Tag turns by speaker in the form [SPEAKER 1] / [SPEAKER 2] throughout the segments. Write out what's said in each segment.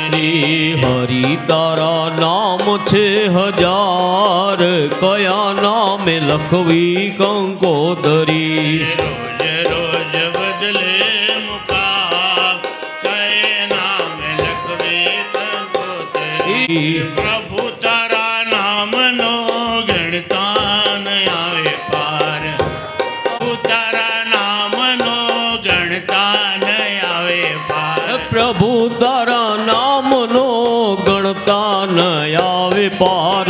[SPEAKER 1] હરિ તારા નામ છે હજાર, કયા નામે લખવી કંકોતરી.
[SPEAKER 2] રોજ રોજ બદલે મુકામ, કયે નામે લખવી કંકોતરી. પ્રભુ તારા નામનો ગણતા ન આવે પાર, પ્રભુ તારા નામનો ગણતા ન આવે પાર.
[SPEAKER 1] પ્રભુ તારા નામનો ગણતા ન આવે પાર.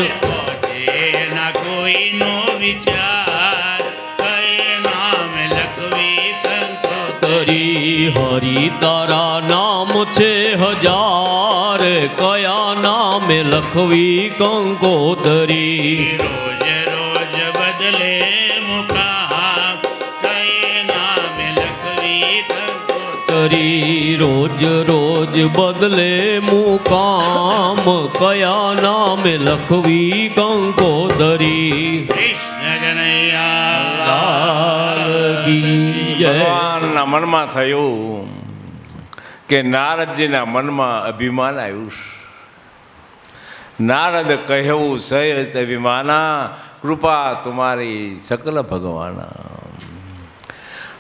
[SPEAKER 2] ના કોઈનો વિચાર, કયે નામે લખવી કંકોતરી.
[SPEAKER 1] હરિ તારા નામ છે હજાર, કયા નામે લખવી કંકોતરી.
[SPEAKER 2] રોજ રોજ બદલે મુકામ, કયે નામે લખવી કંકોતરી.
[SPEAKER 1] રોજ રોજ બદલે મુકામ, કયા નામે લખવી કંકોતરી.
[SPEAKER 2] કૃષ્ણ કનૈયા
[SPEAKER 1] લાલ કી જય.
[SPEAKER 3] ભગવાનના મનમાં થયું કે નારદજીના મનમાં અભિમાન આવ્યું. નારદ કહેવું સહિત અભિમાના, કૃપા તુમારી સકલ ભગવાના.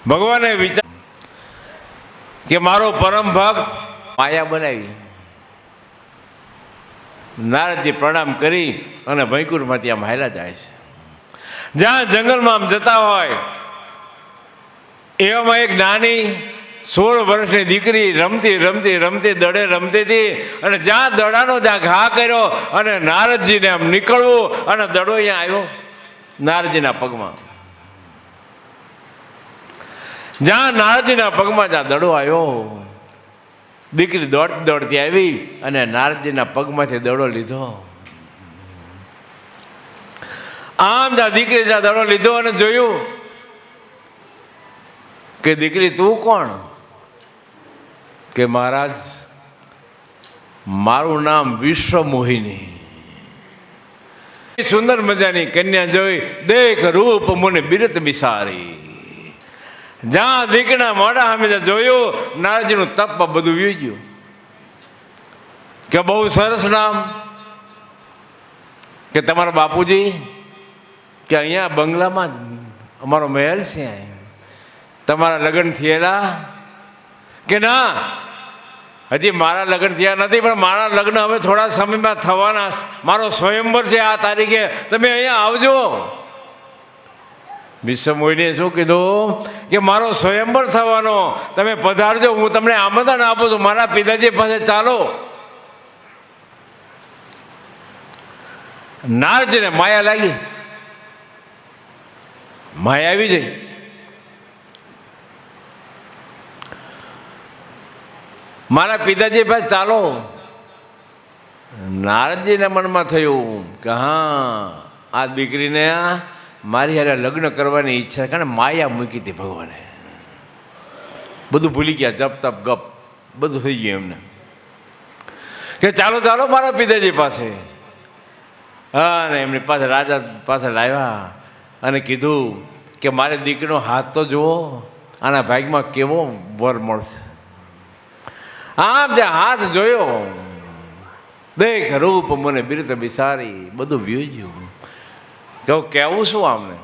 [SPEAKER 3] ભગવાને વિચાર કે મારો પરમ ભક્ત માયા બનાવી. નારદજી પ્રણામ કરી અને વૈકુંઠમાંથી આમ હાલ્યા જાય છે. જ્યાં જંગલમાં આમ જતા હોય એવામાં એક નાની 16 વર્ષની દીકરી રમતી રમતી રમતી દડે રમતી હતી, અને જ્યાં દડાનો જ્યાં ઘા કર્યો અને નારદજીને આમ નીકળવું અને દડો અહીંયા આવ્યો નારદજીના પગમાં. જ્યાં નારદજીના પગમાં જ્યાં દડો આવ્યો, દીકરી દોડતી દોડતી આવી અને નારદજીના પગમાંથી દડો લીધો. આમ જ્યાં દીકરી જ્યાં દડો લીધો અને જોયું કે દીકરી તું કોણ? કે મહારાજ મારું નામ વિશ્વમોહિની. સુંદર મજાની કન્યા જોઈ, દેખ રૂપ મને બિરત બિસારી. જ્યાં દીકરીના મોઢા સામે જોયું, નારદજીનું તપ બધું વી ગયું કે બહુ સરસ નામ, કે તમારા બાપુજી કે અહીંયા બંગલામાં અમારો મહેલ છે, તમારા લગ્ન થયેલા? કે ના, હજી મારા લગ્ન થયા નથી, પણ મારા લગ્ન હવે થોડા સમયમાં થવાના. મારો સ્વયંવર છે આ તારીખે, તમે અહીંયા આવજો. વિશ્વમોહિનીએ શું કીધું કે મારો સ્વયંવર થવાનો, તમે પધારજો, હું તમને આમંત્રણ આપું છું, મારા પિતાજી પાસે ચાલો. નારદજીને માયા લાગી, માયા આવી જાય. મારા પિતાજી પાસે ચાલો. નારદજીના મનમાં થયું કે હા, આ દીકરીને મારી હારે લગ્ન કરવાની ઈચ્છા, કારણ માયા મૂકી હતી ભગવાને. બધું ભૂલી ગયા, જપ તપ ગપ બધું થઈ ગયું એમને. કે ચાલો ચાલો મારા પિતાજી પાસે. અને એમની પાસે રાજા પાસે લાવ્યા અને કીધું કે મારે દીકરીનો હાથ તો જુઓ, આના ભાગમાં કેવો વર મળશે. આમ જે હાથ જોયો, દેખ રૂપ મને બિરત બિસારી, બધું વ્યુજ્યું. કેવું શું આમને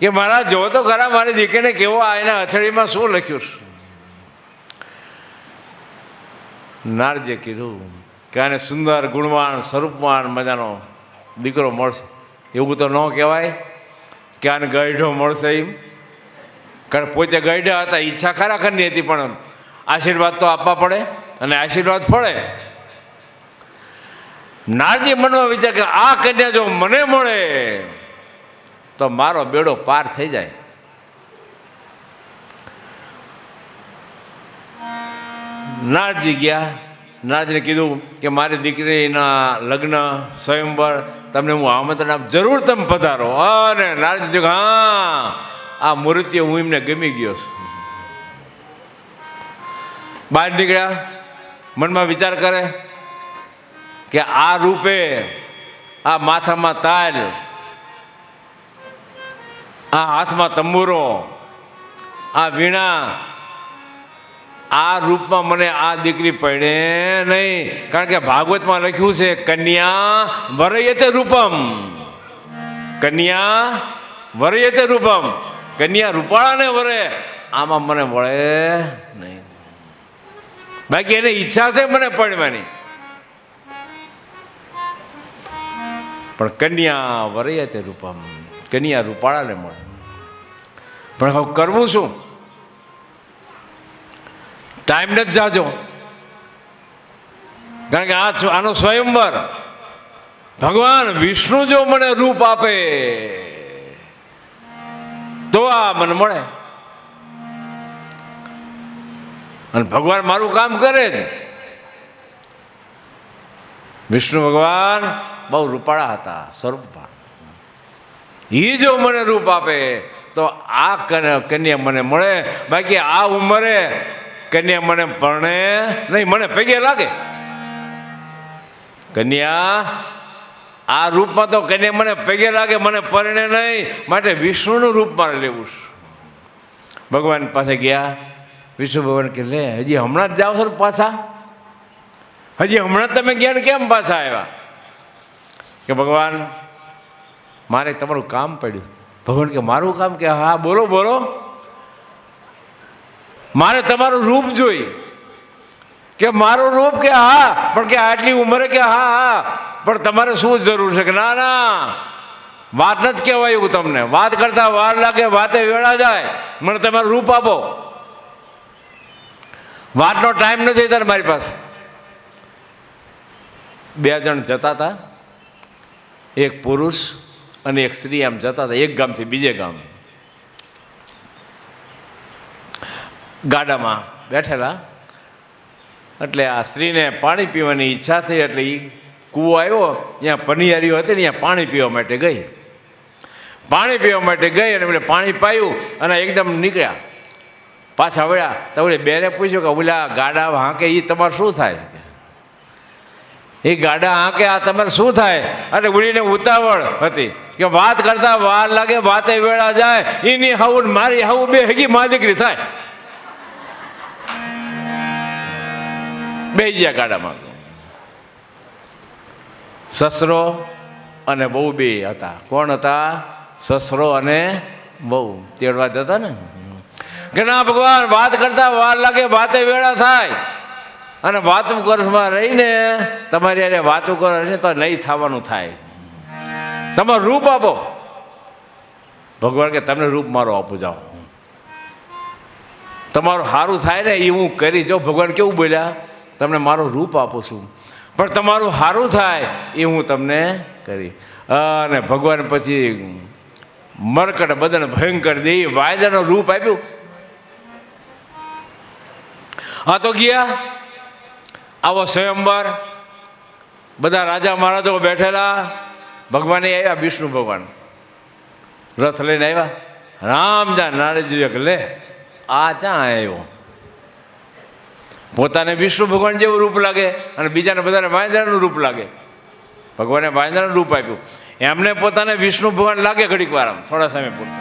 [SPEAKER 3] કે મારા જો તો ખરા મારી દીકરીને કેવો આ એના હથેળીમાં શું લખ્યું છે. નારદજીએ કીધું કે આને સુંદર ગુણવાન સ્વરૂપવાન મજાનો દીકરો મળશે. એવું તો ન કહેવાય કે આને ગઈઢો મળશે એમ, કારણ પોતે ગઈઢા હતા, ઈચ્છા ખરાખરની હતી, પણ આશીર્વાદ તો આપવા પડે અને આશીર્વાદ પડે. નારદજી મનમાં વિચાર કે આ કન્યા જો મને મળે તો મારો બેડો પાર થઈ જાય. નારદજી ગયા, નારદજીને કીધું કે મારી દીકરીના લગ્ન સ્વયંવર તમને હું આમંત્રણ આપ, જરૂર તમે પધારો. અને નારદજી હા, આ મૂર્તિ હું એમને ગમી ગયો છું. બહાર નીકળ્યા, મનમાં વિચાર કરે કે આ રૂપે, આ માથામાં તાલ, આ હાથમાં તંબુરો, આ વીણા, આ રૂપમાં મને આ દીકરી પડે નહીં, કારણ કે ભાગવતમાં લખ્યું છે કન્યા વરયતે રૂપમ, કન્યા વરયતે રૂપમ, કન્યા રૂપાળાને વરે, આમાં મને વળે નહીં. બાકી એને ઈચ્છા છે મને પડવાની, પણ કન્યા વરયતે રૂપમ, કન્યા રૂપાળાને મળે. પણ હવે કરવું શું? ટાઈમ નથી જાજો, કારણ કે આનો સ્વયંવર. ભગવાન વિષ્ણુ જો મને રૂપ આપે તો આ મને મળે, અને ભગવાન મારું કામ કરે જ. વિષ્ણુ ભગવાન બહુ રૂપાળા હતા, સ્વરૂપમાં. એ જો મને રૂપ આપે તો આ કન્યા મને મળે, બાકી આ ઉંમરે કન્યા મને પરણે નહીં, મને પગે લાગે. કન્યા આ રૂપમાં તો કન્યા મને પગે લાગે, મને પરણે નહીં, માટે વિષ્ણુનું રૂપ મારે લેવું છે. ભગવાન પાસે ગયા. વિષ્ણુ ભગવાન કે લે, હજી હમણાં જ જાઓ છો પાછા? હજી હમણાં તમે ગયા ને કેમ પાછા આવ્યા? કે ભગવાન મારે તમારું કામ પડ્યું. ભગવાન કે મારું કામ? કે હા બોલો બોલો. મારે તમારું રૂપ જોઈ. કે મારું રૂપ? કે હા, પણ કે આટલી ઉંમરે? કે હા હા, પણ તમારે શું જરૂર છે? કે ના ના, વાત નથી કહેવાયું તમને, વાત કરતા વાર લાગે, વાતે વેળા જાય, મને તમારું રૂપ આપો. વાતનો ટાઈમ નથી તારે મારી પાસે. બે જણ જતા હતા, એક પુરુષ અને એક સ્ત્રી આમ જતા હતા, એક ગામથી બીજે ગામ. ગાડામાં બેઠેલા, એટલે આ સ્ત્રીને પાણી પીવાની ઈચ્છા થઈ, એટલે એ કૂવો આવ્યો, ત્યાં પનિયારીઓ હતી ને, ત્યાં પાણી પીવા માટે ગઈ. પાણી પીવા માટે ગઈ અને એટલે પાણી પાયું અને એકદમ નીકળ્યા. પાછા વળ્યા તો ઓલી બેને પૂછ્યું કે ઓલા ગાડા હાંકે એ તમારે શું થાય? એ ગાડા હાંકે આ તમારે શું થાય? એટલે ઓલીને ઉતાવળ હતી કે વાત કરતા વાર લાગે, વાતે વેળા જાય, એની હાવું મારી હાવું બે હગી મા દીકરી થાય. બે ગયા ગાડામાં. સસરો અને બહુ બે હતા. કોણ હતા? સસરો અને બહુ. તેડવા જતા ને કે ના ભગવાન, વાત કરતા વાર લાગે, વાતે વેળા થાય, અને વાતું કરસમાં રહીને તમારી અરે વાતું કરો ને તો નહીં થવાનું થાય. તમારું રૂપ આપો. ભગવાન કે તમને રૂપ મારો આપું જાઓ, તમારું સારું થાય ને એ હું કરી. જો ભગવાન કેવું બોલ્યા, તમને મારું રૂપ આપું છું, પણ તમારું સારું થાય એ હું તમને કરી. અને ભગવાન પછી મરકટ બધાને ભયંકર દે વાયદાનું રૂપ આપ્યું. હા તો ગયા. આવો સ્વયંવર, બધા રાજા મહારાજો બેઠેલા. ભગવાને આવ્યા, વિષ્ણુ ભગવાન રથ લઈને આવ્યા. રામ જા નારદજી કે લે આ ક્યાં આવ્યો? પોતાને વિષ્ણુ ભગવાન જેવું રૂપ લાગે અને બીજાને બધાને વાંદરાનું રૂપ લાગે. ભગવાને વાંદરાનું રૂપ આપ્યું, એમને પોતાને વિષ્ણુ ભગવાન લાગે ઘડીક વાર, થોડા સમય પૂરતો.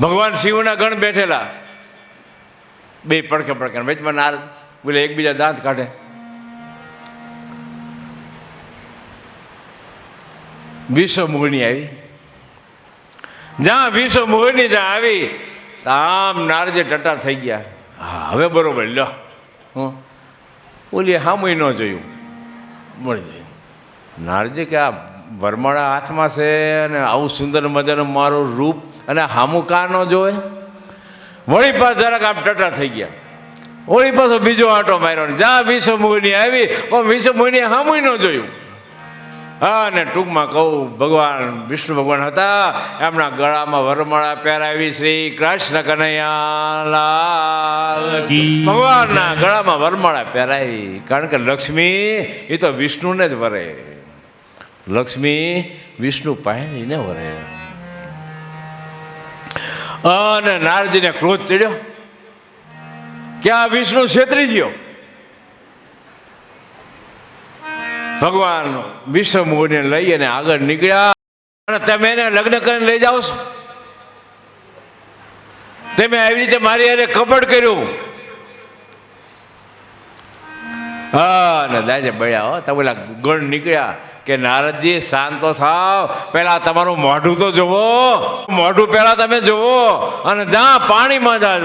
[SPEAKER 3] ભગવાન શિવના ગણ બેઠેલા, બે પડખે પડખે, વચમાં નારદ બોલે, એકબીજા દાંત કાઢે. વિશ્વ મોહિની આવી. જ્યાં વિશ્વ મોહિની જ્યાં આવી આમ નારદે ટટાર થઈ ગયા. હા હવે બરોબર લ્યો. હું ઓલી હામુય ન જોયું, મળી જાય. નારદે કે આ વરમાળા હાથમાં છે અને આવું સુંદર મજાનું મારું રૂપ, અને હામું કા ન જોવે? વળી પાસ જરાક આમ ટટા થઈ ગયા. વળી પાછો બીજો આંટો માર્યો, જ્યાં વિશ્વ મોહિની આવી પણ વિશ્વ મોહિની હામુય ન જોયું. હા, ને ટૂંકમાં કહું, ભગવાન વિષ્ણુ ભગવાન હતા, એમના ગળામાં વરમાળા પહેરાવી શ્રી કૃષ્ણ કનૈયાલાલ. ભગવાનના ગળામાં વરમાળા પહેરાવી, કારણ કે લક્ષ્મી એ તો વિષ્ણુને જ વરે. લક્ષ્મી વિષ્ણુ પાણીને વરે. અને નારદજીને ક્રોધ ચડ્યો કે આ વિષ્ણુ છેતરી ગયો. ભગવાન વિશ્વ મોહિને લઈ અને આગળ નીકળ્યા. અને તમે એને લગ્ન કરીને લઈ જાઓ છો? તમે આવી રીતે મારી હારે કપટ કર્યું. હા ને દાજે બળ્યા હો. તમે ઓલા ગણ નીકળ્યા કે નારદજી શાંત તો થાવ, પેલા તમારું મોઢું તો જુઓ, મોઢું પેલા તમે જુઓ. અને જ્યાં પાણીમાં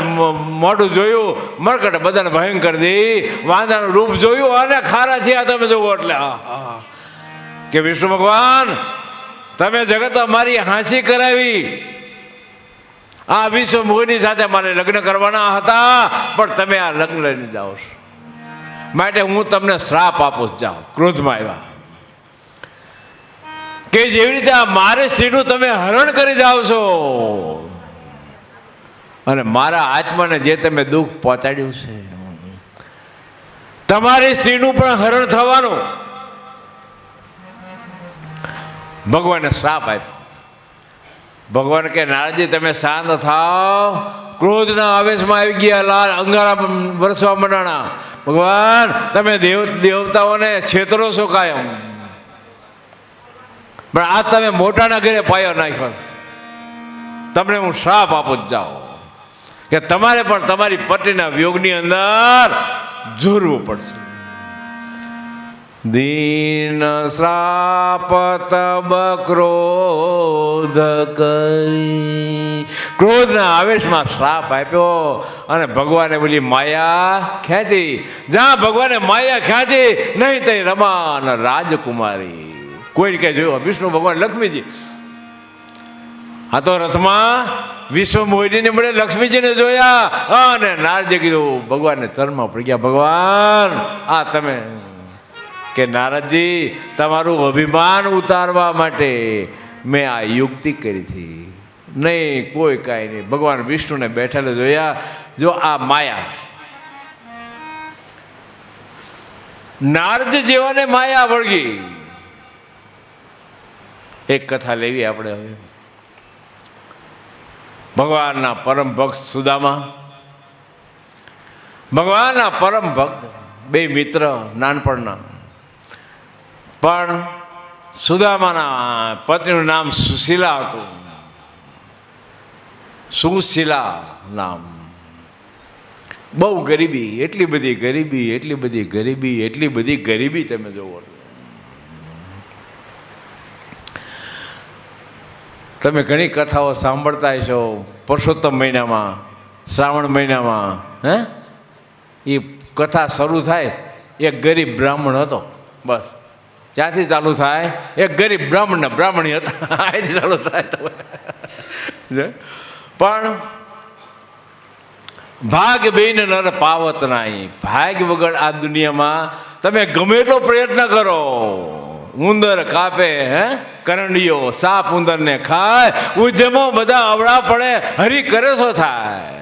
[SPEAKER 3] મોઢું જોયું, મરકટ બધાને ભયંકર દી વાંદાનું રૂપ જોયું અને ખારા થયા તમે જુઓ. એટલે કે વિષ્ણુ ભગવાન તમે જગતમાં મારી હાંસી કરાવી. આ વિશ્વ મોહની સાથે મારે લગ્ન કરવાના હતા, પણ તમે આ લગ્ન લઈને જાઓ છો, માટે હું તમને શ્રાપ આપું. જાઓ. ક્રોધમાં આવ્યા કે જેવી રીતે આ મારી સ્ત્રીનું તમે હરણ કરી જાઓ છો અને મારા આત્માને જે તમે દુઃખ પહોંચાડ્યું છે, તમારી સ્ત્રીનું પણ હરણ થવાનું. ભગવાને શ્રાપ આપ્યો. ભગવાન કે નારદજી તમે શાંત થાવ. ક્રોધના આવેશમાં આવી ગયા, લાલ અંગારા વરસવા મંડાણા. ભગવાન તમે દેવતાઓને છેતરો છો કાયમ, પણ આ તમે મોટાના ઘરે પાયો નાખ્યો. તમને હું શ્રાપ આપું જ જાઓ કે તમારે પણ તમારી પત્નીના વિયોગની અંદર ઝૂરવું પડશે. દીન શ્રાપ તબ ક્રોધ કરી. ક્રોધના આવેશમાં શ્રાપ આપ્યો અને ભગવાને બોલી માયા ખેંચી. જ્યાં ભગવાને માયા ખેંચી નહીં તઈ રમા અને રાજકુમારી. કોઈ કે જોયું વિષ્ણુ ભગવાન લક્ષ્મીજી આ તો રથમાં વિશ્વ મોહિનીને મળે લક્ષ્મીજીને જોયા અને નારદજી કીધું ભગવાનને ચરણમાં પડી ગયા. ભગવાન આ તમે કે નારદજી તમારું અભિમાન ઉતારવા માટે મેં આ યુક્તિ કરી હતી, નહીં કોઈ કાંઈ નહીં. ભગવાન વિષ્ણુને બેઠેલા જોયા. જો આ માયા નારદ જેવાને માયા વળગી. એક કથા લેવી આપણે હવે. ભગવાનના પરમ ભક્ત સુદામા, ભગવાનના પરમ ભક્ત, બે મિત્ર નાનપણના. પણ સુદામાના પત્નીનું નામ સુશીલા હતું. સુશીલા નામ. બહુ ગરીબી, એટલી બધી ગરીબી, એટલી બધી ગરીબી, એટલી બધી ગરીબી તમે જોવો. તમે ઘણી કથાઓ સાંભળતા હશો. પુરુષોત્તમ મહિનામાં, શ્રાવણ મહિનામાં એ કથા શરૂ થાય. એક ગરીબ બ્રાહ્મણ હતો, બસ ત્યાંથી ચાલુ થાય. એક ગરીબ બ્રાહ્મણી હતા, અહીંથી ચાલુ થાય. પણ ભાગ બેન નર પાવત નાહી. ભાગ વગર આ દુનિયામાં તમે ગમે એટલો પ્રયત્ન કરો, ઉંદર કાપે કરંડીઓ, સાપ ઉંદરને ખાય, ઉદ્યમો બધા અવળા પડે, હરી કરે શું થાય?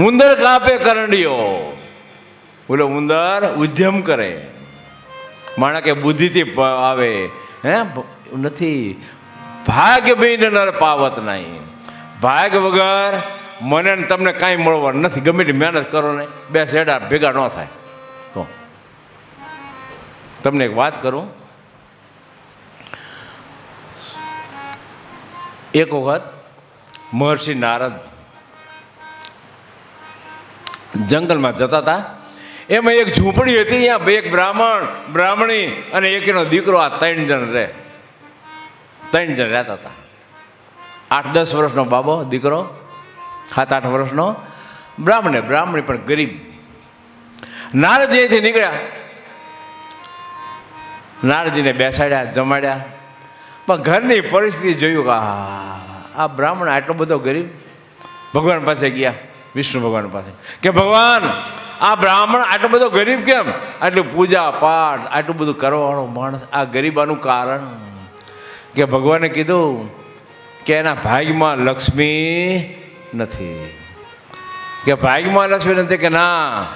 [SPEAKER 3] ઉંદર કાપે કરંડીઓ, બોલો ઉંદર ઉદ્યમ કરે. માણસ કે બુદ્ધિથી આવે નથી. ભાગ્ય બેન નર પાવત નહીં. ભાગ વગર મને તમને કાંઈ મળવાનું નથી. ગમે તે મહેનત કરો ને, બે શેડા ભેગા ન થાય. કહો તમને એક વાત કરું. એક વખત મહર્ષિ નારદ જંગલમાં જતા હતા. એમાં એક ઝૂંપડી હતી, ત્યાં બે એક બ્રાહ્મણી અને એક એનો દીકરો, આ 3 જણ રહે. 3 જણ રહેતા હતા. 8-10 વર્ષનો બાબો, દીકરો 7-8 વર્ષનો, બ્રાહ્મણી પણ ગરીબ. નારદજી અહીંથી નીકળ્યા. નારદજીને બેસાડ્યા, જમાડ્યા. પણ ઘરની પરિસ્થિતિ જોયું કે આ બ્રાહ્મણ આટલો બધો ગરીબ. ભગવાન પાસે ગયા, વિષ્ણુ ભગવાન પાસે, કે ભગવાન આ બ્રાહ્મણ આટલો બધો ગરીબ કેમ? આટલું પૂજા પાઠ આટલું બધું કરવાનો માણસ આ ગરીબાનું કારણ? કે ભગવાને કીધું કે એના ભાગ્યમાં લક્ષ્મી નથી. કે ભાગ્યમાં લક્ષ્મી નથી? કે ના,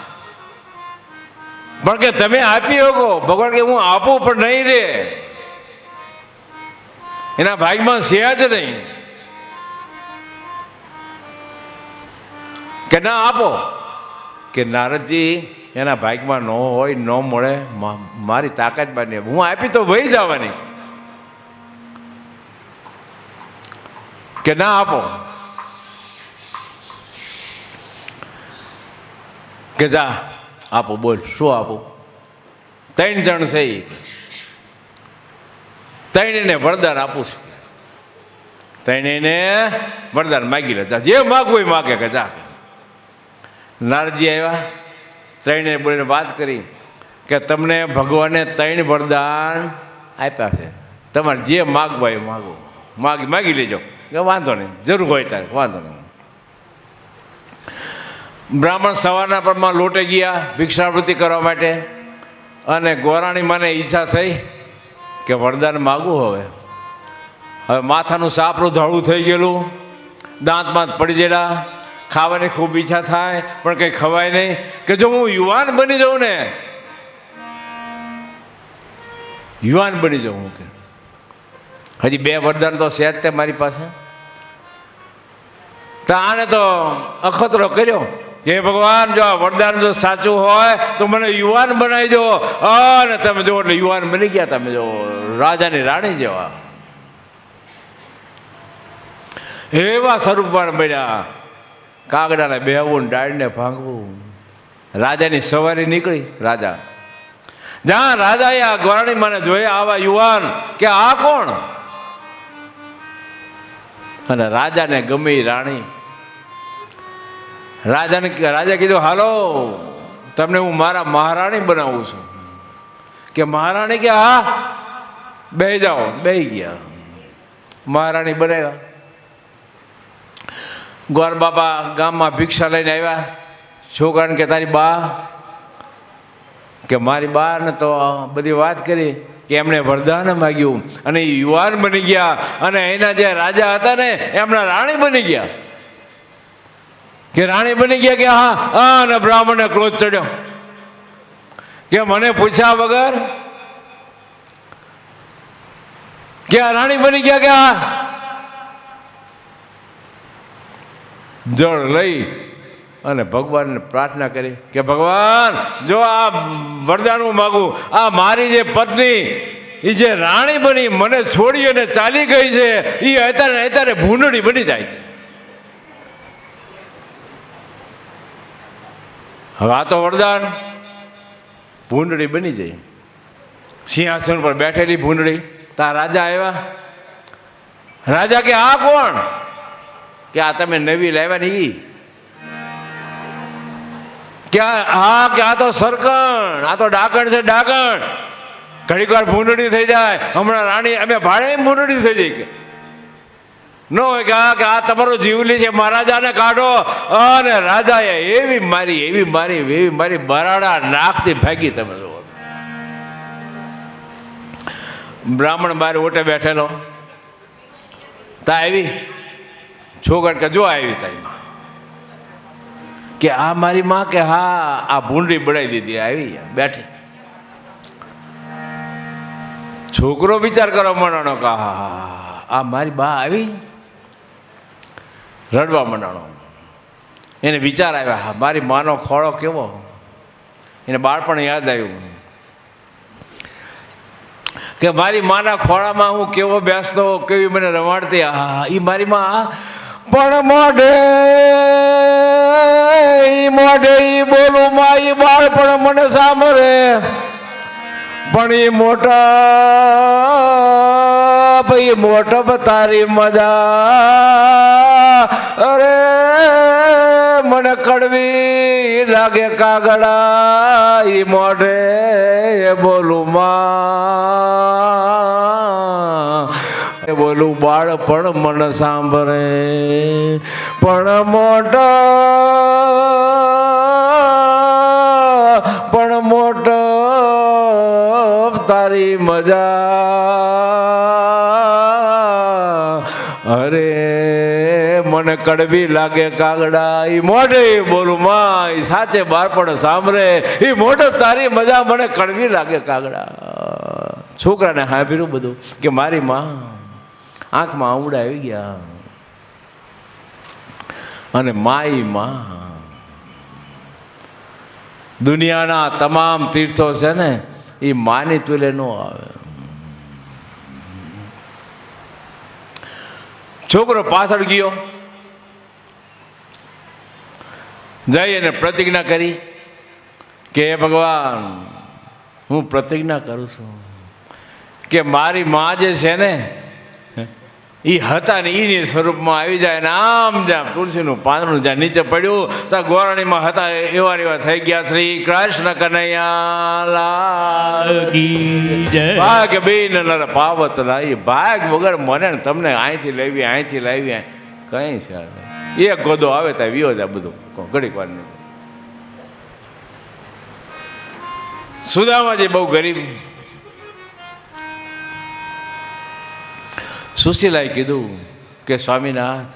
[SPEAKER 3] પણ કે તમે આપી શકો. ભગવાન કે હું આપું પણ નહીં રે, એના ભાગ્યમાં છે જ નહીં. કે ના આપો. કે નારદજી એના ભાગ્યમાં ન હોય, ન મળે, મારી તાકાત બને, હું આપી તો વહી જવાની. કે ના આપો. કે જા આપો, બોલ શું આપું? 3 જણ છે એ, 3ને વરદાન આપું છું. 3ને વરદાન માગી લે, જા જે માગવું એ માગે કે જા. નારદજી આવ્યા, 3ને બોલીને વાત કરી કે તમને ભગવાને 3 વરદાન આપ્યા છે, તમારે જે માગવા એ માગો, માગી લેજો. કે વાંધો નહીં, જરૂર હોય ત્યારે વાંધો નહીં. બ્રાહ્મણ સવારના પરમાં લોટે ગયા ભિક્ષાવૃત્તિ કરવા માટે, અને ગોરાણી માને ઈચ્છા થઈ કે વરદાન માગવું. હવે માથાનું સાપરું ધોળું થઈ ગયેલું, દાંતમાં પડી ગયેલા, ખાવાની ખૂબ ઈચ્છા થાય પણ કંઈ ખવાય નહીં. કે જો હું યુવાન બની જાઉં ને, યુવાન બની જાઉં હું, કે હજી 2 વરદાન તો છે જ તે મારી પાસે. તો આને તો અખતરો કર્યો કે ભગવાન જો આ વરદાન જો સાચું હોય તો મને યુવાન બનાવી દો. અને તમે જો એટલે યુવાન બની ગયા, તમે જો રાજાની રાણી જેવા એવા સ્વરૂપમાં બન્યા. કાગડાને બેહવું, ડાળને ભાંગવું. રાજાની સવારી નીકળી. રાજા જ્યાં રાજાએ આ ગોરાણી માને જોયા આવા યુવાન, કે આ કોણ? અને રાજાને ગમી રાણી. રાજા કીધું હાલો તમને હું મારા મહારાણી બનાવું છું. કે મહારાણી? કે હા બેહી જાઓ. બેહી ગયા, મહારાણી બનાવ્યા. ગોર બાપા ગામમાં ભિક્ષા લઈને આવ્યા. છોકરાને કે તારી બા? કે મારી બા ને તો બધી વાત કરી કે એમણે વરદાન માગ્યું અને એ યુવાન બની ગયા, અને એના જે રાજા હતા ને એમના રાણી બની ગયા. કે રાણી બની ગયા? કે હા. અને બ્રાહ્મણને ક્રોધ ચડ્યો કે મને પૂછ્યા વગર કે આ રાણી બની ગયા? કે હા. જળ લઈ અને ભગવાનને પ્રાર્થના કરી કે ભગવાન જો આ વરદાન હું માગું, આ મારી જે પત્ની એ જે રાણી બની મને છોડી અને ચાલી ગઈ છે, એ અત્યારે ભૂંડડી બની જાય છે. હવે આ તો વરદાન, ભૂંડડી બની જાય. સિંહાસન પર બેઠેલી ભૂંડડી. તા રાજા આવ્યા. રાજા કે આ કોણ? કે આ તમે નવી લાવ્યા ને ઈ? કે હા. કે આ તો સરકણ, આ તો ડાકણ છે, ડાકણ. ઘડીક વાર ભૂંડડી થઈ જાય, હમણાં રાણી અમે ભાડે ભૂંડડી થઈ જાય. કે ન હોય કે આ તમારો જીવલી છે, મહારાજાને કાઢો. અને રાજાએ એવી મારી બરાડા નાખથી ભાગી. તમે જુઓ, બ્રાહ્મણ બાર ઓટે બેઠેલો. તા આવી છોકર કે જો આવી તારી માં. કે આ મારી માં? કે હા. આ ભૂંડી બનાવી દીધી, આવી બેઠી. છોકરો વિચાર કરો મનાણો કે હા આ મારી બા આવી. રડવા મંડાણો. એને વિચાર આવ્યા, હા મારી માનો ખોળો કેવો. એને બાળપણ યાદ આવ્યું કે મારી માના ખોળામાં હું કેવો બેસતો, કેવી મને રમાડતી. હા એ મારી માં. પણ મોઢે બોલું માં એ બાળપણ મને સાંભળે. પણ એ મોટા ભાઈ મોટા તારી મજા. અરે મને કડવી લાગે કાગડા એ મોઢે બોલું માં. બોલું બાળપણ મને સાંભળે. પણ મોટો તારી મજા. અરે મને કડવી લાગે કાગડા એ મોઢે બોલું માં. એ સાચે બાળપણ સાંભળે. એ મોઢે તારી મજા મને કડવી લાગે કાગડા. છોકરાને સાંભળ્યું બધું કે મારી માં આંખમાં આવડા આવી ગયા. અને માઈ માં દુનિયાના તમામ તીર્થો છે ને એ માની તુલે ન આવે. છોકરો પાછળ ગયો, જઈ અને પ્રતિજ્ઞા કરી કે ભગવાન હું પ્રતિજ્ઞા કરું છું કે મારી મા જે છે ને એ હતા ને એની સ્વરૂપમાં આવી જાય ને આમ જ્યાં તુલસીનું પાંદડું જ્યાં નીચે પડ્યું ત્યાં ગોરાણીમાં હતા એવા એવા થઈ ગયા. શ્રી કૃષ્ણ કનૈયા લાલ
[SPEAKER 1] કી જય.
[SPEAKER 3] ભાગ બેન નર પાવત લાઈ. ભાગ વગર મને ને તમને અહીંથી લાવી કઈ છે નહીં. એક ગોદો આવે ત્યાં વિયો જાય બધું ઘડીક વાર નહીં. સુદામાજી બહુ ગરીબ. સુશીલાએ કીધું કે સ્વામીનાથ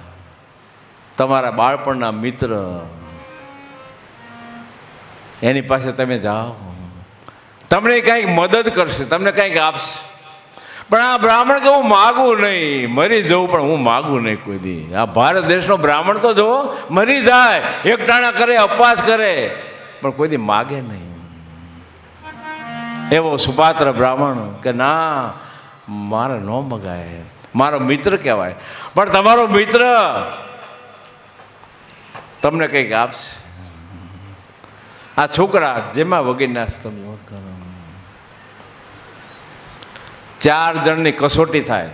[SPEAKER 3] તમારા બાળપણના મિત્ર એની પાસે તમે જાઓ, તમને કંઈક મદદ કરશે, તમને કંઈક આપશે. પણ આ બ્રાહ્મણ કે હું માગું નહીં, મરી જવું પણ હું માગું નહીં કોઈ દી. આ ભારત દેશનો બ્રાહ્મણ તો જુઓ મરી જાય, એકટાણા કરે, અપવાસ કરે, પણ કોઈ દી માગે નહીં. એવો સુપાત્ર બ્રાહ્મણ કે ના મારે ન મગાય, મારો મિત્ર કહેવાય. પણ તમારો મિત્ર તમને કંઈક આપશે. આ છોકરા જેમાં વગેરેના તમે કરો, 4 જણની કસોટી થાય.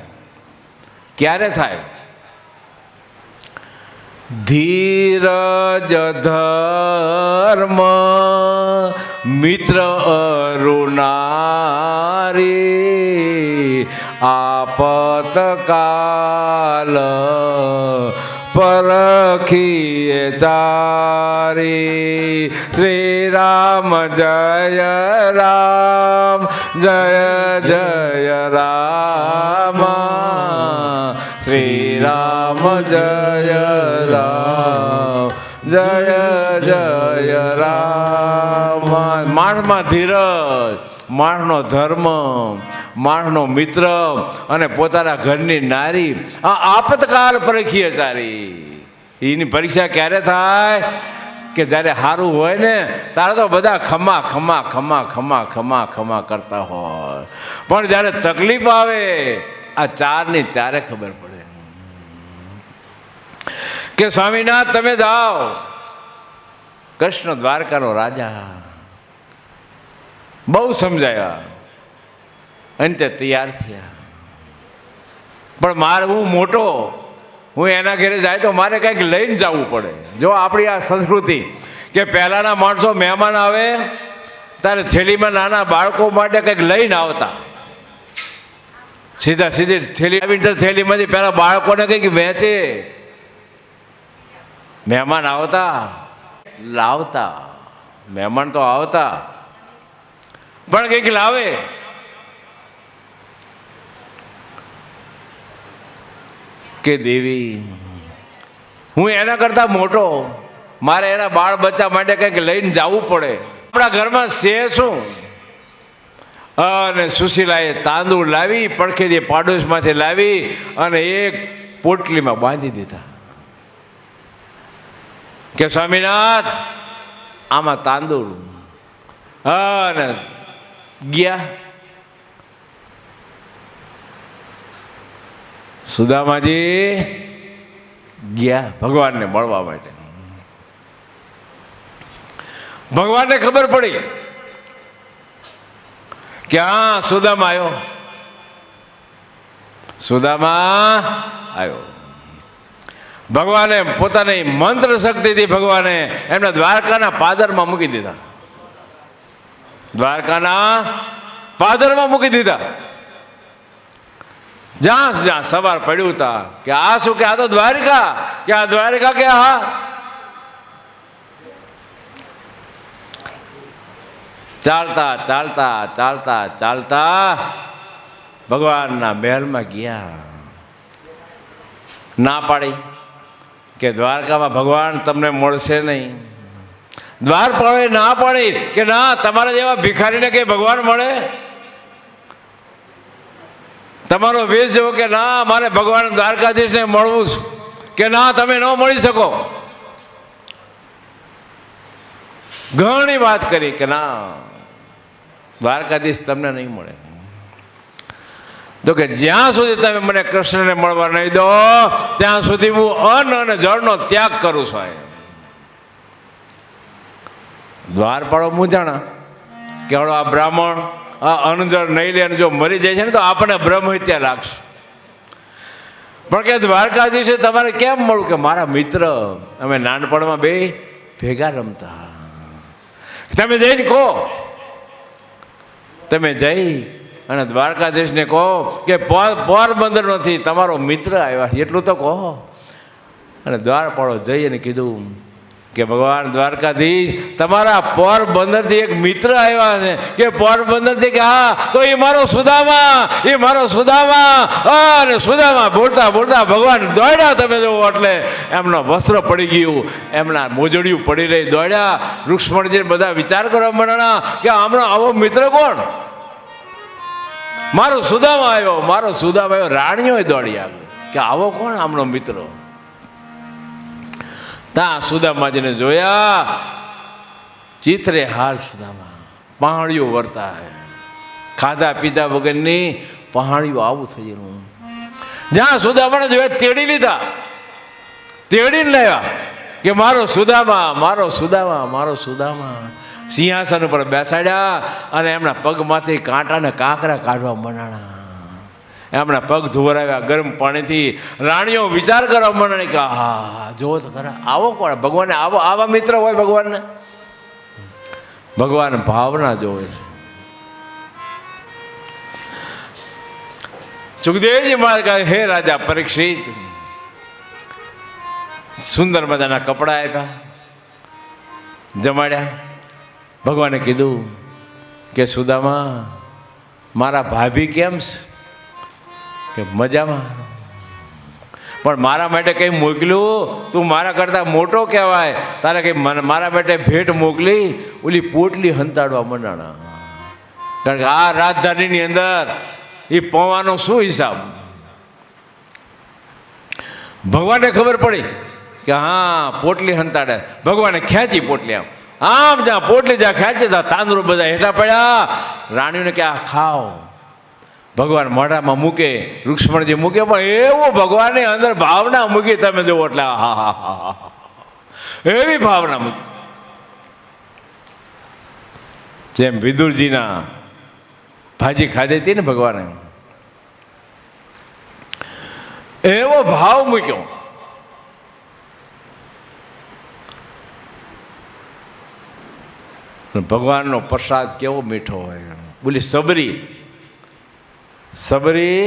[SPEAKER 3] ક્યારે થાય? ધીરજ ધર્મ મિત્ર અરુણારી આપતકાલ પરખીએ ચારી. શ્રી રામ જય રામ જય જય રામ. શ્રી રામ જય રામ જય જય રામ. માણસમાં ધીરજ, માણસનો ધર્મ, માણસનો મિત્ર અને પોતાના ઘરની નારી આ આપતકાલ પરખીએ ચારી. એની પરીક્ષા ક્યારે થાય કે જ્યારે સારું હોય ને ત્યારે તો બધા ખમા ખમા ખમા ખમા ખમા ખમા કરતા હોય, પણ જ્યારે તકલીફ આવે આ 4ની ત્યારે ખબર પડે કે સ્વામીનાથ તમે જાઓ. કૃષ્ણ દ્વારકાનો રાજા બહુ સમજાયા, અંતે તૈયાર થયા. પણ મારે હું મોટો, હું એના ઘરે જાય તો મારે કંઈક લઈને જવું પડે. જો આપણી આ સંસ્કૃતિ કે પહેલાંના માણસો મહેમાન આવે ત્યારે થેલીમાં નાના બાળકો માટે કંઈક લઈને આવતા. સીધી થેલીમાંથી પહેલાં બાળકોને કંઈક વહેંચે. મહેમાન આવતા લાવતા, મહેમાન તો આવતા પણ કંઈક લાવે. કે દેવી હું એના કરતાં મોટો, મારે એના બાળ બચ્ચા માટે કંઈક લઈને જવું પડે. આપણા ઘરમાં છે શું? અને સુશીલાએ તાંદૂળ લાવી, પડખેથી પાડોશમાંથી લાવી અને એક પોટલીમાં બાંધી દીધા કે સ્વામીનાથ આમાં તાંદૂળ. અને ગયા સુદામાજી ગયા ભગવાનને મળવા માટે. ભગવાનને ખબર પડી કે હા સુદામા આવ્યો, સુદામા આવ્યો. ભગવાને પોતાની મંત્ર શક્તિથી ભગવાને એમને દ્વારકાના પાદરમાં મૂકી દીધા. દ્વારકાના પાદરમાં મૂકી દીધા. જ્યાં જ્યાં સવાર પડ્યું હતા કે આ શું, કે આ તો દ્વારિકા, કે આ દ્વારિકા, કે હા. ચાલતા ચાલતા ચાલતા ચાલતા ભગવાનના મહેલમાં ગયા. ના પાડી કે દ્વારકામાં ભગવાન તમને મળશે નહીં. દ્વારપાળે ના પાડી કે ના તમારા જેવા ભિખારીને કઈ ભગવાન મળે. તમારો વેશ જેવો કે ના મારે ભગવાન દ્વારકાધીશને મળવું છે, કે ના તમે ન મળી શકો. ઘણી વાત કરી કે ના દ્વારકાધીશ તમને નહીં મળે. તો કે જ્યાં સુધી તમે મને કૃષ્ણને મળવા નહીં દો ત્યાં સુધી હું અન્ન અને જળનો ત્યાગ કરું છું. દ્વારપાળો મૂંઝાણા કે હળો આ બ્રાહ્મણ આ અનજળ નહીં લે અને જો મરી જાય છે ને તો આપણને બ્રહ્મ હત્યા લાગશે. પણ કે દ્વારકાધીશે તમારે કેમ મળું? કે મારા મિત્ર, અમે નાનપણમાં બે ભેગા રમતા. તમે જઈને કહો, તમે જઈ અને દ્વારકાધીશને કહો કે પોરબંદરમાંથી તમારો મિત્ર આવ્યા છે, એટલું તો કહો. અને દ્વારપાળો જઈ અને કીધું કે ભગવાન દ્વારકાધીશ, તમારા પોરબંદરથી એક મિત્ર આવ્યા છે. કે પોરબંદરથી? કે હા. તો એ મારો સુદામા, એ મારો સુદામા. અને સુદામા બોલતા બોલતા ભગવાન દોડ્યા. તમે જુઓ એટલે એમનો વસ્ત્ર પડી ગયું, એમના મોજડિયું પડી રહી, દોડ્યા. રુક્ષ્મણજી બધા વિચાર કરવા માંડ્યા કે હમણાં આવો મિત્ર કોણ? મારો સુદામા આવ્યો, મારો સુદામા આવ્યો. રાણીઓ દોડી આવ્યો કે આવો કોણ આમનો મિત્ર? ત્યાં સુદામાજીને જોયા, ચિત્રે હાર સુદામા, પહાડીઓ વર્તા, ખાધા પીધા વગરની પહાડીઓ. આવું થઈ ગયું. જ્યાં સુદામાને જોયા તેડી લીધા, તેડીને લાવ્યા કે મારો સુદામા, મારો સુદામા, મારો સુદામા. સિંહાસન ઉપર બેસાડ્યા અને એમના પગમાંથી કાંટાને કાંકરા કાઢવા મંડાણા. એમના પગ ધોવરાવ્યા ગરમ પાણીથી. રાણીઓ વિચાર કરવા માંડી કે હા, જો તો ખરા આવો કોણ? ભગવાને આવા મિત્ર હોય ભગવાનને? ભગવાન ભાવના જોવે છે. સુખદેવજી મહારાજ કહે, હે રાજા પરીક્ષિત, સુંદર મજાના કપડા આપ્યા, જમાડ્યા. ભગવાને કીધું કે સુદામા, મારા ભાભી કેમ છે? કે મજામાં. પણ મારા માટે કંઈ મોકલ્યું? તું મારા કરતાં મોટો કહેવાય, તારે કંઈ મારા માટે ભેટ મોકલી? ઓલી પોટલી હંતાડવા મંડાણા. કારણ કે આ રાજધાનીની અંદર એ પૌવાનો શું હિસાબ? ભગવાનને ખબર પડી કે હા પોટલી હંતાડે. ભગવાને ખેંચી પોટલી, આમ જ્યાં પોટલી જ્યાં ખેંચી ત્યાં તાંદરૂ બધા હેઠા પડ્યા. રાણીઓને કે આ ખાઓ. ભગવાન મોઢામાં મૂકે, રુક્ષ્મણજી મૂકે, પણ એવું ભગવાનની અંદર ભાવના મૂકી. તમે જુઓ એટલે હા હા હા હા, એવી ભાવના મૂકી. જેમ વિદુરજીના ભાજી ખાધી હતી ને ભગવાને, એવો ભાવ મૂક્યો. ભગવાનનો પ્રસાદ કેવો મીઠો હોય. બોલી સબરી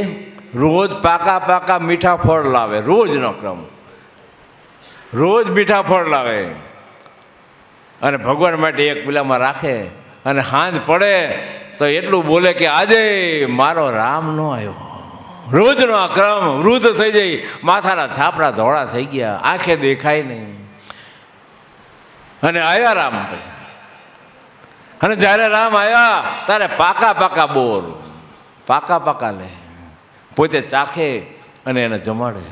[SPEAKER 3] રોજ પાકા પાકા મીઠા ફળ લાવે, રોજનો ક્રમ, રોજ મીઠા ફળ લાવે અને ભગવાન માટે એક પેલામાં રાખે. અને સાંજ પડે તો એટલું બોલે કે આજે મારો રામ નો આવ્યો. રોજનો આ ક્રમ. વૃદ્ધ થઈ જાય, માથાના છાપડા ધોળા થઈ ગયા, આંખે દેખાય નહીં. અને આવ્યા રામ પછી. અને જ્યારે રામ આવ્યા ત્યારે પાકા પાકા બોર, પાકા પાકા લે, પોતે ચાખે અને એને જમાડે,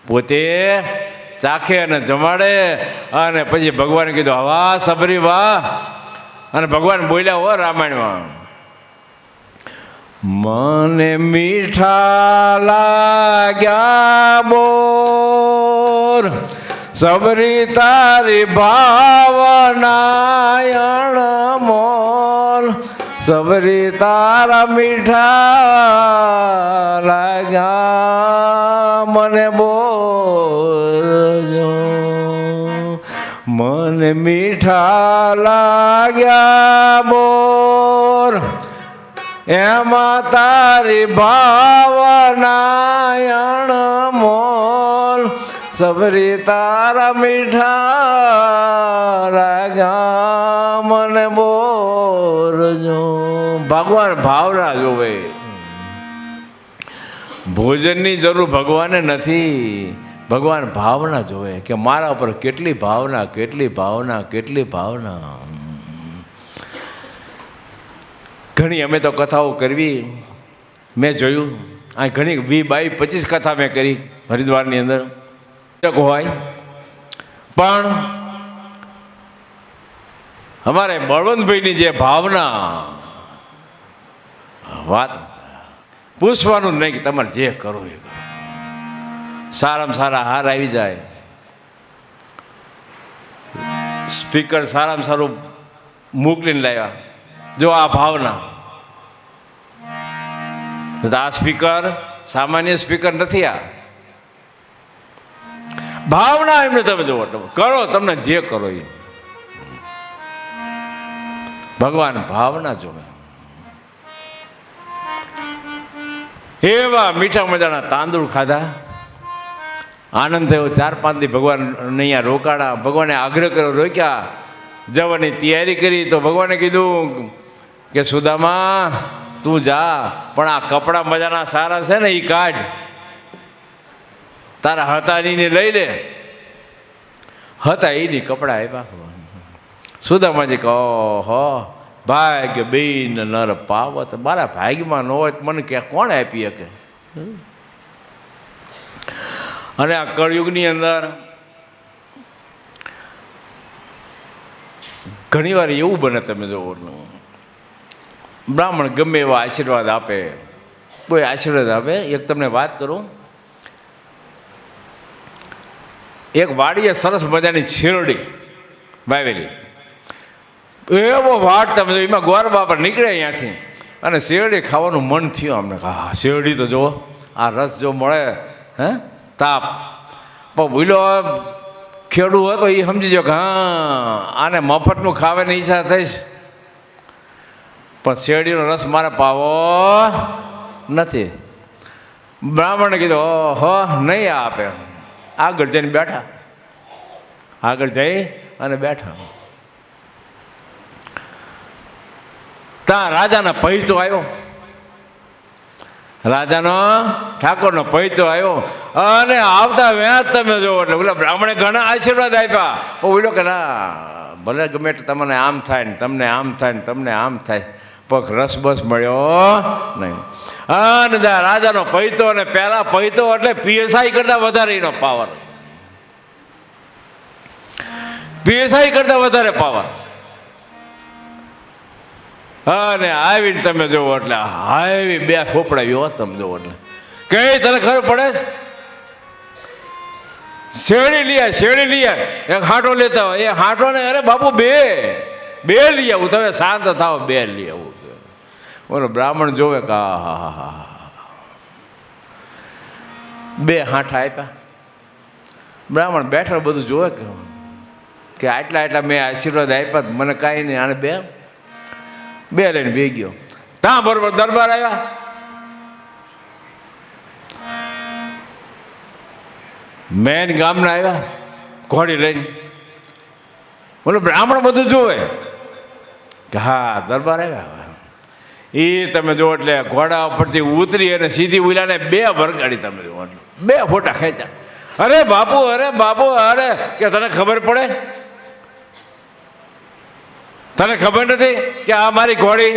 [SPEAKER 3] પોતે ચાખે અને જમાડે. અને પછી ભગવાને કીધું વાહ સબરી વાહ. અને ભગવાન બોલ્યા હો રામાયણમાં, મને મીઠા લાગ્યા બોર, સબરી તારી ભાવનાયણ મોર, સબરી તારા મીઠા લાગ્યા મને બોલજો, મને મીઠા લાગ્યા બોર, એમાં તારી ભાવનાયણ મોર, સબરી તારા મીઠા લાગ્યા મને બોરજો. ભગવાન ભાવના જોવે. ભોજનની જરૂર ભગવાનને નથી, ભગવાન ભાવના જોવે કે મારા ઉપર કેટલી ભાવના, કેટલી ભાવના, કેટલી ભાવના. ઘણી અમે તો કથાઓ કરવી, મેં જોયું આ ઘણી 20-25 કથા મેં કરી હરિદ્વારની અંદર હોય. પણ અમારે બળવંતભાઈની જે ભાવના, વાત પૂછવાનું નહીં કે તમારે જે કરો એ કરો. સારામાં સારા હાર આવી જાય, સ્પીકર સારામાં સારું મોકલીને લાવ્યા. જો આ ભાવના, આ સ્પીકર સામાન્ય સ્પીકર નથી. આ ભાવના એમને તમે જુઓ, કરો તમને જે કરો એ. ભગવાન ભાવના જોવે. એવા મીઠા મજાના તાંદૂળ ખાધા, આનંદ થયો. 4-5 દી ભગવાન અહીંયા રોકાણા. ભગવાને આગ્રહ કર્યો, રોક્યા, જવાની તૈયારી કરી. તો ભગવાને કીધું કે સુદામા તું જા, પણ આ કપડાં મજાના સારા છે ને એ કાઢ, તારા હતાનીને લઈ લે. હતા એની કપડાં આપ્યા. સુદામાજી કહો હો ભાગ્ય બેન નર પાવત, મારા ભાગ્યમાં ન હોય મને ક્યાં કોણ આપી શકે. અને આ કળયુગની અંદર ઘણી વાર એવું બને, તમે જોવો, બ્રાહ્મણ ગમે એવા આશીર્વાદ આપે, કોઈ આશીર્વાદ આપે. એક તમને વાત કરું, એક વાડીએ સરસ મજાની શેરડી વાવેલી. એવો વાટ તમે જો, એમાં ગોર બાપા નીકળે અહીંયાથી અને શેરડી ખાવાનું મન થયું અમને. હા શેરડી તો જુઓ, આ રસ જો મળે, હે તાપ. પણ ભૂલો ખેડૂ હતો એ સમજી જો કે હા આને મફતનું ખાવાની ઈચ્છા થઈશ, પણ શેરડીનો રસ મારે પાવો નથી. બ્રાહ્મણે કીધું ઓહો નહીં આપે. આગળ જઈને બેઠા, આગળ જઈ અને બેઠા. ત્યાં રાજાનો પૈતો આવ્યો, રાજાનો ઠાકોરનો પૈતો આવ્યો. અને આવતા વ્યાજ તમે જોવો એટલે ઓલા બ્રાહ્મણે ઘણા આશીર્વાદ આપ્યા. પણ ઓલો કે ના ભલે ગમે એટલે તમને આમ થાય ને તમને આમ થાય ને તમને આમ થાય, પણ રસ બસ મળ્યો નહીં. અને રાજાનો પૈતો, અને પહેલા પૈતો એટલે પીએસઆઈ કરતા વધારે એનો પાવર, પીએસઆઈ કરતા વધારે પાવર. અને આવીને તમે જોવો એટલે હાવી બે ફોપડાવ્યો તમે જોવો એટલે કઈ તને ખબર પડે છે. શેરડી લઈ શેરડી લઈ એક હાંટો લેતા હોય, એ હાંટો ને અરે બાપુ બે લઈ આવું, તમે શાંત થાવ, બે લઈ આવું. બોલો બ્રાહ્મણ જોવે કે હા હા હા, બે હાંઠા આપ્યા. બ્રાહ્મણ બેઠો બધું જોવે કે આટલા આટલા મેં આશીર્વાદ આપ્યા, મને કાંઈ નહીં. આને બે લઈને ભી ગયો. ત્યાં બરોબર દરબાર આવ્યા. મેન ગામના આવ્યા ઘોડી લઈને. બોલો બ્રાહ્મણ બધું જોવે કે હા દરબાર આવ્યા. એ તમે જો એટલે ઘોડા ઉપરથી ઉતરી અને સીધી ઉલાને બે વરગાડી. તમે જો બે ફોટા ખેંચ્યા. અરે બાપુ અરે કે તને ખબર પડે, તને ખબર નથી કે આ મારી ઘોડી?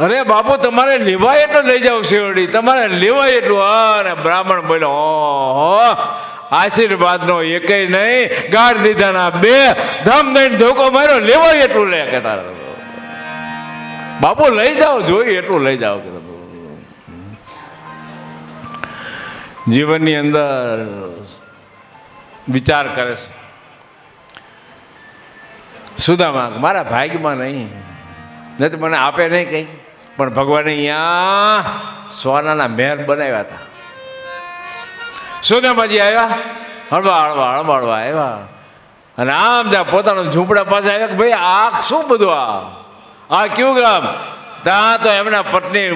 [SPEAKER 3] અરે બાપુ તમારે લેવાય એટલું લઈ જાવ શેરડી, તમારે લેવાય એટલું. અને બ્રાહ્મણ બોલ્યો ઓહો આશીર્વાદનો એકેય નહીં, ગાઢ દીધાના બે, ધમ દઈને ધોકો માર્યો, લેવાય એટલું લે કે તારે બાપુ લઈ જાઓ, જોઈએ એટલું લઈ જાઓ. કે જીવનની અંદર વિચાર કરે છે સુદામા, મારા ભાગ્યમાં નહીં તો મને આપે નહીં કંઈ. પણ ભગવાને અહીંયા સોનાના મહેલ બનાવ્યા હતા. સુદામાજી આવ્યા, હળવા આવ્યા. અને આમ જ્યાં પોતાના ઝૂંપડા પાસે આવ્યા કે ભાઈ આ શું બધું, આ કયું ગામ? ત્યાં તો એમના પત્ની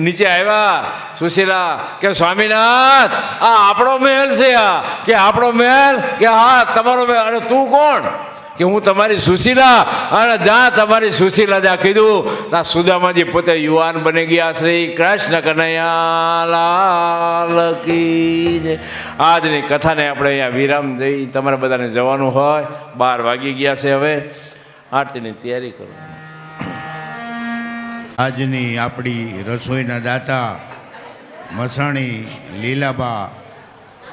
[SPEAKER 3] નીચે આવ્યા સુશીલા કે સ્વામિનાથ આ આપણો મહેલ છે. આ કે આપણો મહેલ? કે હા તમારો મહેલ. અને તું કોણ? કે હું તમારી સુશીલા. અને જ્યાં તમારી સુશીલા જ્યાં કીધું ત્યાં સુદામાજી પોતે યુવાન બની ગયા. શ્રી કૃષ્ણ કનૈયા લાલ કી. આજની કથાને આપણે અહીંયા વિરામ દઈ, તમારે બધાને જવાનું હોય. 12 વાગી ગયા છે, હવે આરતીની તૈયારી કરો.
[SPEAKER 2] આજની આપણી રસોઈના દાતા મસાણી લીલાબા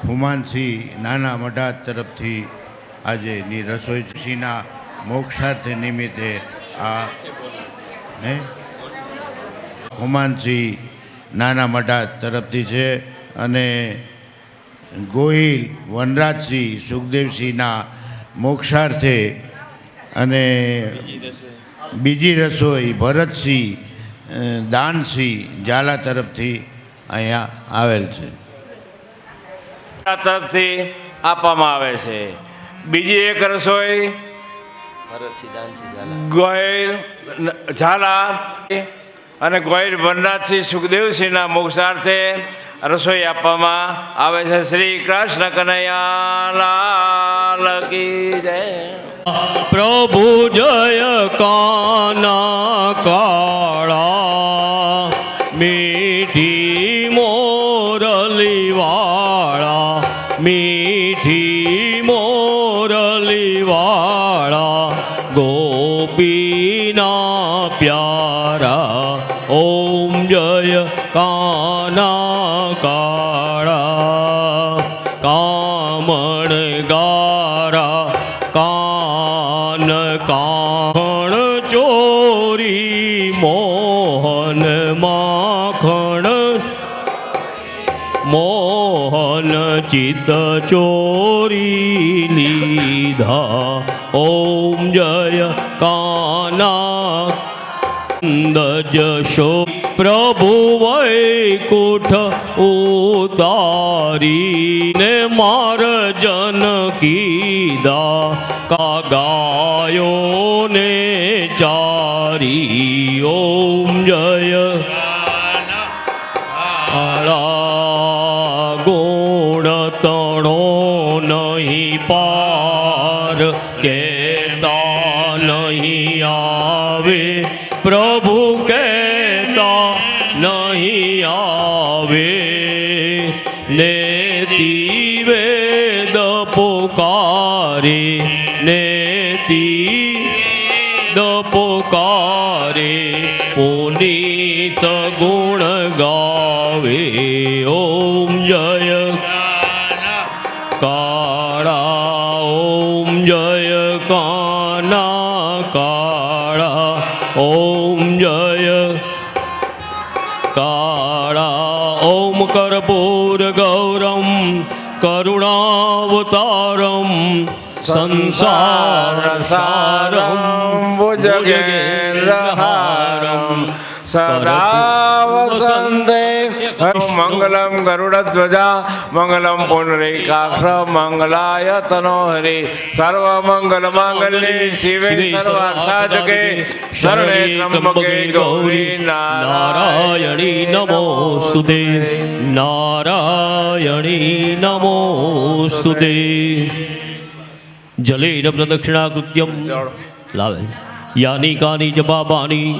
[SPEAKER 2] ખુમાનસિંહ નાના મઢા તરફથી આજેની રસોઈ ઋષિના મોક્ષાર્થ નિમિત્તે આ ખુમાનસિંહ નાના મઢા તરફથી છે. અને ગોહિલ વનરાજસિંહ સુખદેવસિંહના મોક્ષાર્થે અને બીજી રસોઈ ભરતસિંહ દાનસિંહ ઝાલા તરફથી અહીંયા આવેલ છે.
[SPEAKER 3] તરફથી આપવામાં આવે છે. બીજી એક રસોઈ ગોહિલ ઝાલા અને ગોહિલ વનરાજસિંહ સુખદેવસિંહના મોક્ષાર્થે રસોઈ આપવામાં આવે છે. શ્રી કૃષ્ણ કનૈયા લાલ કી જય.
[SPEAKER 1] પ્રભુ જય કાના કાળા મીઠી મોરલી વાળા મીઠી મોરલી વાળા ગોપીના પ્યારા ઓમ જય કાના કાળા કામણ ગારા કાન કાણ ચોરી મોહન માખણ મોહન ચિત્ત ચોરી લીધા ઓમ જય કાના જશો પ્રભુ વૈકુંઠ ઉતારીને માર જન કીધા કાગાયોને ચારી ઓમ જય આળા ગુણ તણો નહીં પાર કેતા નહીં આવે પ્રભુ કહેતા નહીં આવે નેતી વેદ પોકારે નેતી દ પોકારે પુનીત ગુણ ગાવે ઓમ જય કાળા ઓમ જય કાના કાળા ઓમ જય કાળા ઓમ કર્પૂર ગૌરમ કરુણાવતારમ સંસાર સારમ
[SPEAKER 3] ભુજગેન્દ્રહારમ સદા વસંતે મંગલમ ગરુડધ્વજા મંગલમ પુંડરીકાક્ષ મંગલાય તનોહરિ સર્વ મંગલ માંગલ્યે શિવે સર્વાસાધકે શરણે ત્રંબકે ગૌરી
[SPEAKER 1] નારાયણી નમોસ્તુતે નારાયણી નમોસ્તુતે જલેન પ્રદક્ષિણાકૃત્યમ લાવે યાની કાની જપાપાની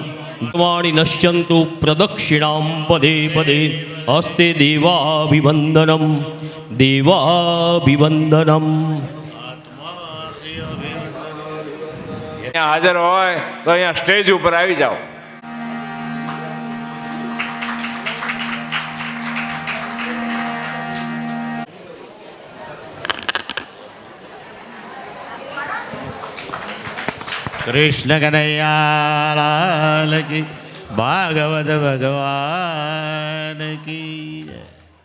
[SPEAKER 1] વાણી નશ્યંતુ પ્રદક્ષિણામ પદે પદે હસ્તે દેવાભિવંદનમ દેવાભિવંદનમ.
[SPEAKER 3] હાજર હોય તો અહીંયા સ્ટેજ ઉપર આવી જાઓ.
[SPEAKER 2] કૃષ્ણ કનૈયા લાલ કી ભાગવત ભગવાન કી